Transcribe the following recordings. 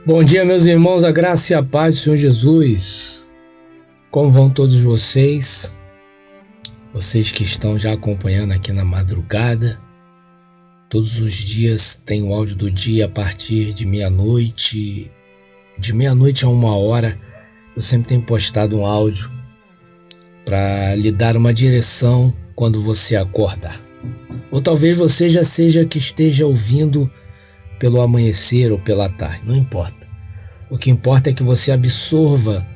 Bom dia, meus irmãos, a graça e a paz do Senhor Jesus. Como vão todos vocês? Vocês que estão já acompanhando aqui na madrugada. Todos os dias tem o áudio do dia a partir de meia-noite. De meia-noite a 1h, eu sempre tenho postado um áudio para lhe dar uma direção quando você acordar. Ou talvez você já seja que esteja ouvindo pelo amanhecer ou pela tarde, não importa. O que importa é que você absorva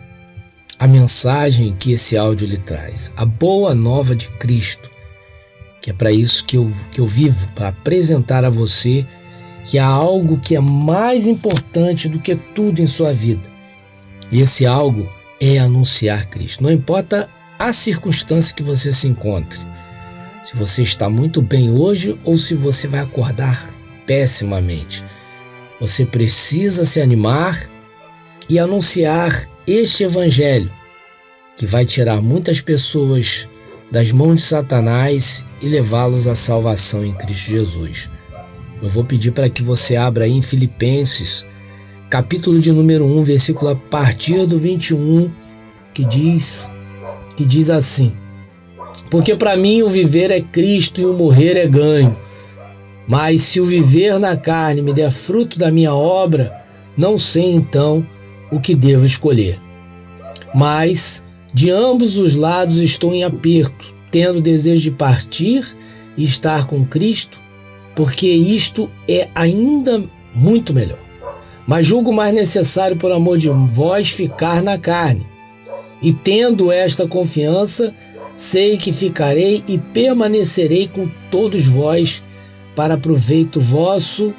a mensagem que esse áudio lhe traz, a boa nova de Cristo, que é para isso que eu vivo, para apresentar a você que há algo que é mais importante do que tudo em sua vida. E esse algo é anunciar Cristo. Não importa a circunstância que você se encontre, se você está muito bem hoje ou se você vai acordar pessimamente. Você precisa se animar e anunciar este evangelho que vai tirar muitas pessoas das mãos de Satanás e levá-los à salvação em Cristo Jesus. Eu vou pedir para que você abra aí em Filipenses, capítulo de número 1, versículo a partir do 21, que diz assim: porque para mim o viver é Cristo e o morrer é ganho. Mas se o viver na carne me der fruto da minha obra, não sei então o que devo escolher. Mas de ambos os lados estou em aperto, tendo desejo de partir e estar com Cristo, porque isto é ainda muito melhor. Mas julgo mais necessário, por amor de vós, ficar na carne. E tendo esta confiança, sei que ficarei e permanecerei com todos vós, para proveito vosso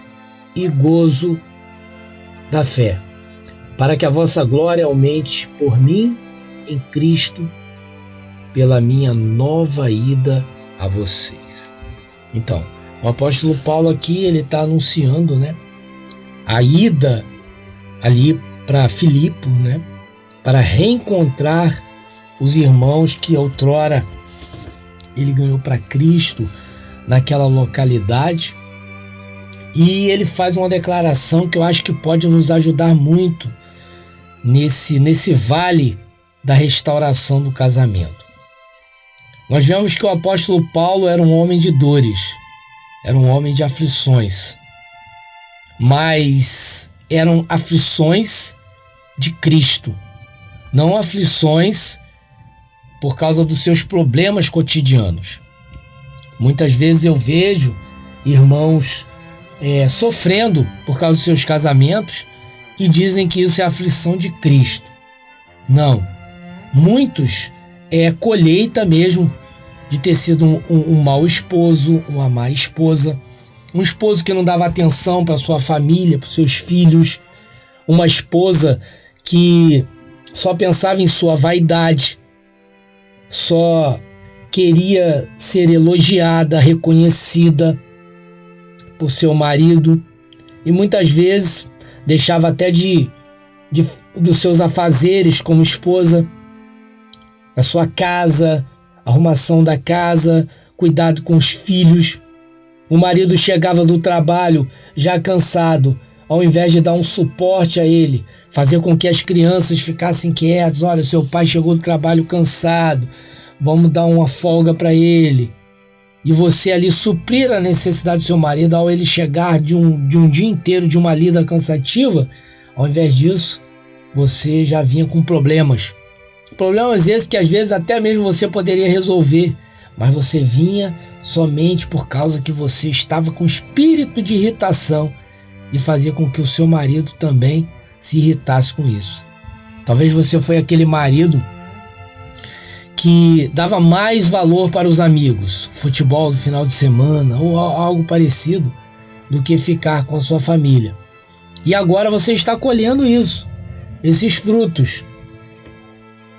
e gozo da fé, para que a vossa glória aumente por mim em Cristo, pela minha nova ida a vocês. Então, o apóstolo Paulo aqui, ele está anunciando, a ida ali para Filipe, para reencontrar os irmãos que outrora ele ganhou para Cristo naquela localidade. E ele faz uma declaração que eu acho que pode nos ajudar muito nesse vale da restauração do casamento. Nós vemos que o apóstolo Paulo era um homem de dores, era um homem de aflições, mas eram aflições de Cristo, não aflições por causa dos seus problemas cotidianos. Muitas vezes eu vejo irmãos sofrendo por causa dos seus casamentos e dizem que isso é aflição de Cristo. Não. Muitos é colheita mesmo de ter sido um mau esposo, uma má esposa, um esposo que não dava atenção para sua família, para os seus filhos, uma esposa que só pensava em sua vaidade, só queria ser elogiada, reconhecida por seu marido e muitas vezes deixava até dos seus afazeres como esposa, a sua casa, arrumação da casa, cuidado com os filhos. O marido chegava do trabalho já cansado, ao invés de dar um suporte a ele, fazer com que as crianças ficassem quietas. Olha, seu pai chegou do trabalho cansado, vamos dar uma folga para ele. E você ali suprir a necessidade do seu marido ao ele chegar de um dia inteiro de uma lida cansativa. Ao invés disso, você já vinha com problemas. Problemas esses que às vezes até mesmo você poderia resolver, mas você vinha somente por causa que você estava com espírito de irritação e fazia com que o seu marido também se irritasse com isso. Talvez você foi aquele marido que dava mais valor para os amigos, futebol do final de semana ou algo parecido, do que ficar com a sua família. E agora você está colhendo isso, esses frutos,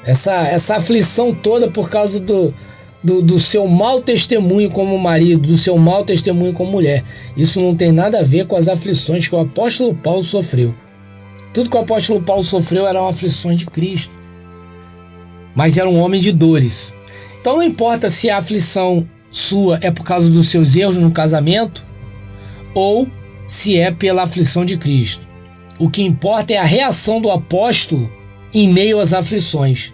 essa aflição toda por causa do seu mau testemunho como marido, do seu mau testemunho como mulher. Isso não tem nada a ver com as aflições que o apóstolo Paulo sofreu. Tudo que o apóstolo Paulo sofreu eram aflições de Cristo, mas era um homem de dores. Então não importa se a aflição sua é por causa dos seus erros no casamento ou se é pela aflição de Cristo. O que importa é a reação do apóstolo em meio às aflições.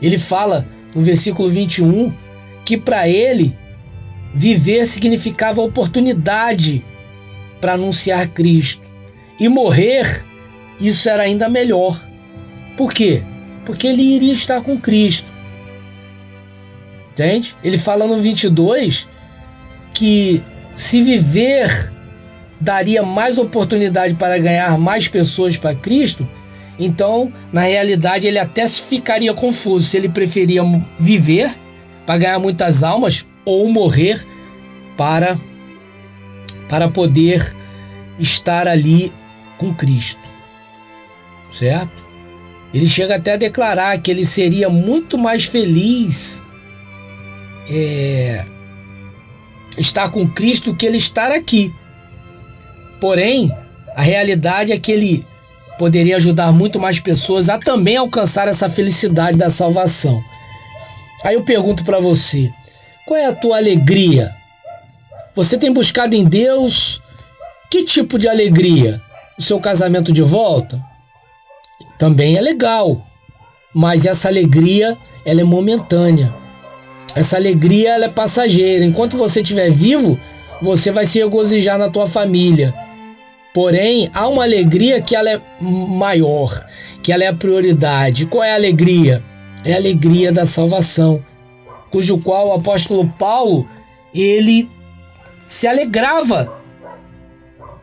Ele fala no versículo 21 que para ele viver significava oportunidade para anunciar Cristo. E morrer, isso era ainda melhor. Por quê? Porque ele iria estar com Cristo. Entende? Ele fala no 22 que se viver daria mais oportunidade para ganhar mais pessoas para Cristo, então, na realidade, ele até ficaria confuso se ele preferia viver para ganhar muitas almas ou morrer para poder estar ali com Cristo. Certo? Ele chega até a declarar que ele seria muito mais feliz estar com Cristo que ele estar aqui. Porém, a realidade é que ele poderia ajudar muito mais pessoas a também alcançar essa felicidade da salvação. Aí eu pergunto para você, qual é a tua alegria? Você tem buscado em Deus que tipo de alegria? O seu casamento de volta? Também é legal, mas essa alegria ela é momentânea. Essa alegria ela é passageira. Enquanto você estiver vivo, você vai se regozijar na tua família. Porém, há uma alegria que ela é maior, que ela é a prioridade. Qual é a alegria? É a alegria da salvação, cujo qual o apóstolo Paulo, ele se alegrava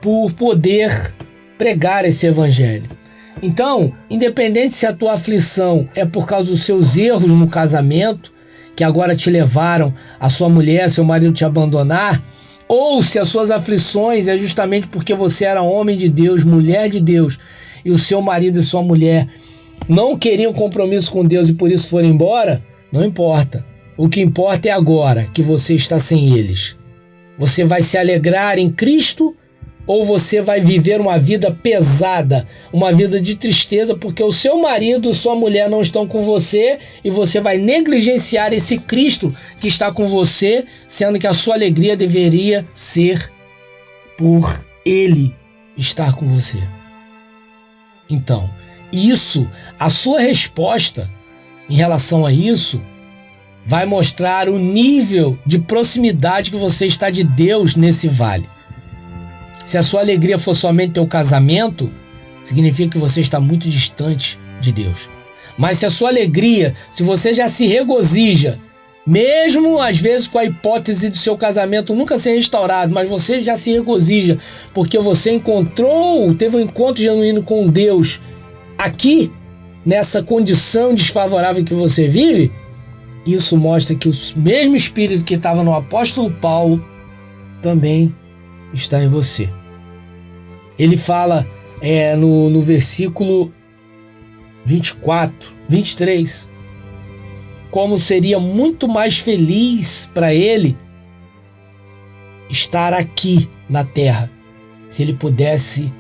por poder pregar esse evangelho. Então, independente se a tua aflição é por causa dos seus erros no casamento, que agora te levaram a sua mulher, seu marido te abandonar, ou se as suas aflições é justamente porque você era homem de Deus, mulher de Deus, e o seu marido e sua mulher não queriam compromisso com Deus e por isso foram embora, não importa. O que importa é agora que você está sem eles. Você vai se alegrar em Cristo ou você vai viver uma vida pesada, uma vida de tristeza porque o seu marido, sua mulher não estão com você e você vai negligenciar esse Cristo que está com você, sendo que a sua alegria deveria ser por Ele estar com você. Então, a sua resposta em relação a isso vai mostrar o nível de proximidade que você está de Deus nesse vale. Se a sua alegria for somente teu casamento, significa que você está muito distante de Deus. Mas se a sua alegria, se você já se regozija, mesmo às vezes com a hipótese do seu casamento nunca ser restaurado, mas você já se regozija porque você teve um encontro genuíno com Deus aqui, nessa condição desfavorável que você vive, isso mostra que o mesmo Espírito que estava no apóstolo Paulo também está em você. Ele fala no versículo 23, como seria muito mais feliz para ele estar aqui na terra, se ele pudesse,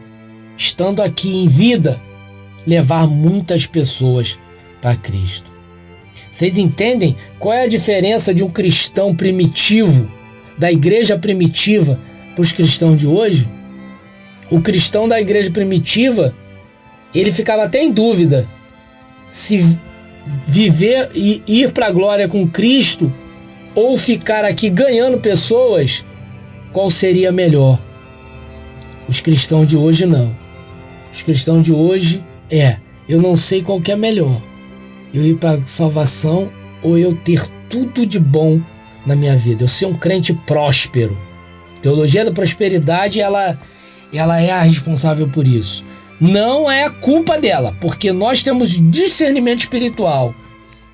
estando aqui em vida, levar muitas pessoas para Cristo. Vocês entendem qual é a diferença de um cristão primitivo, da igreja primitiva, para os cristãos de hoje? O cristão da igreja primitiva, ele ficava até em dúvida se viver e ir para a glória com Cristo ou ficar aqui ganhando pessoas, qual seria melhor? Os cristãos de hoje não. Os cristãos de hoje eu não sei qual que é melhor. Eu ir para a salvação ou eu ter tudo de bom na minha vida. Eu ser um crente próspero. A teologia da prosperidade, ela é a responsável por isso. Não é a culpa dela, porque nós temos discernimento espiritual.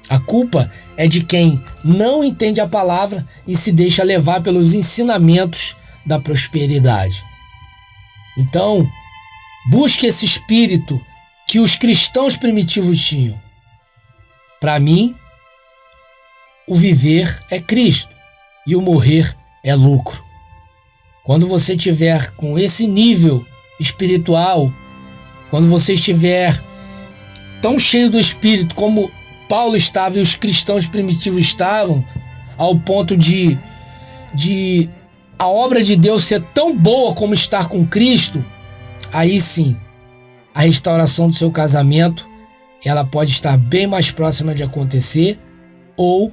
A culpa é de quem não entende a palavra e se deixa levar pelos ensinamentos da prosperidade. Então, busque esse espírito que os cristãos primitivos tinham. Para mim, o viver é Cristo e o morrer é lucro. Quando você estiver com esse nível espiritual, quando você estiver tão cheio do Espírito como Paulo estava e os cristãos primitivos estavam, ao ponto de a obra de Deus ser tão boa como estar com Cristo, aí sim a restauração do seu casamento, ela pode estar bem mais próxima de acontecer, ou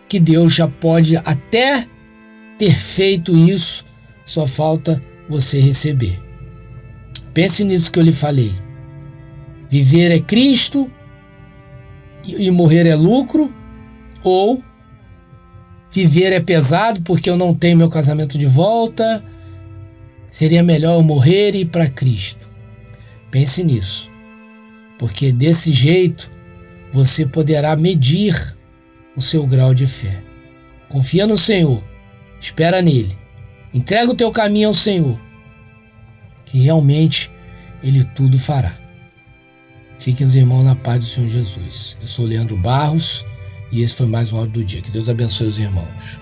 que Deus já pode até ter feito isso, só falta você receber. Pense nisso que eu lhe falei. Viver é Cristo e morrer é lucro, ou viver é pesado porque eu não tenho meu casamento de volta, seria melhor eu morrer e ir para Cristo. Pense nisso, porque desse jeito você poderá medir o seu grau de fé. Confia no Senhor, espera nele, entrega o teu caminho ao Senhor, que realmente Ele tudo fará. Fiquem os irmãos na paz do Senhor Jesus. Eu sou Leandro Barros e esse foi mais um áudio do dia. Que Deus abençoe os irmãos.